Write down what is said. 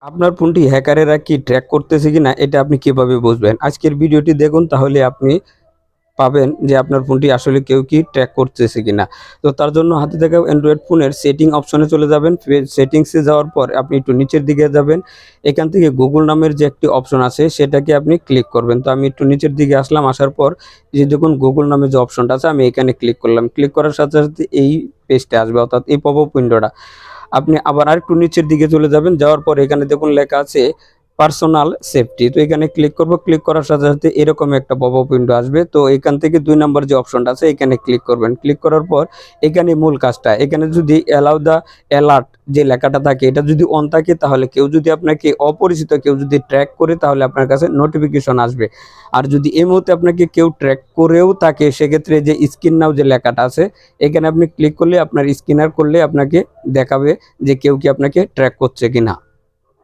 আপনার ফোনটি হ্যাকারেরা কি ট্র্যাক করতেছে কিনা এটা আপনি কিভাবে বুঝবেন? আজকের ভিডিওটি দেখুন, তাহলে আপনি পাবেন যে আপনার ফোনটি আসলে কেউ কি ট্র্যাক করতেছে কিনা। তো তার জন্য হাতে থাকা অ্যান্ড্রয়েড ফোনের সেটিং অপশনে চলে যাবেন। সেটিংসে যাওয়ার পর আপনি একটু নিচের দিকে যাবেন। এখান থেকে গুগল নামের যে একটি অপশন আছে সেটাকে আপনি ক্লিক করবেন। তো আমি একটু নিচের দিকে আসলাম, আসার পর এই যে দেখুন গুগল নামের যে অপশনটা আছে আমি এখানে ক্লিক করলাম। ক্লিক করার সাথে, সাথে এই পেজটা আসবে, অর্থাৎ এই পপআপ উইন্ডোটা। আপনি আবার আরেকটু নিচের দিকে চলে যাবেন, যাওয়ার পর এখানে দেখুন লেখা আছে পার্সোনাল সেফটি। তো এখানে ক্লিক করব। ক্লিক করার সাথে সাথে এরকম একটা পপআপ উইন্ডো আসবে। তো এখান থেকে 2 নম্বর যে অপশনটা আছে এখানে ক্লিক করবেন। ক্লিক করার পর এখানে মূল কাজটা, এখানে যদি অ্যালাউ দ্য অ্যালার্ট যে লেখাটা থাকে এটা যদি অন থাকে, তাহলে কেউ যদি আপনাকে অপরিচিত কেউ যদি ট্র্যাক করে তাহলে আপনার কাছে নোটিফিকেশন আসবে। আর যদি এই মুহূর্তে আপনাকে কেউ ট্র্যাক করেও থাকে, সেক্ষেত্রে যে স্ক্রিন নাও যে লেখাটা আছে এখানে আপনি ক্লিক করলে আপনার স্ক্যানার করলে আপনাকে দেখাবে যে কেউ কি আপনাকে ট্র্যাক করছে কিনা।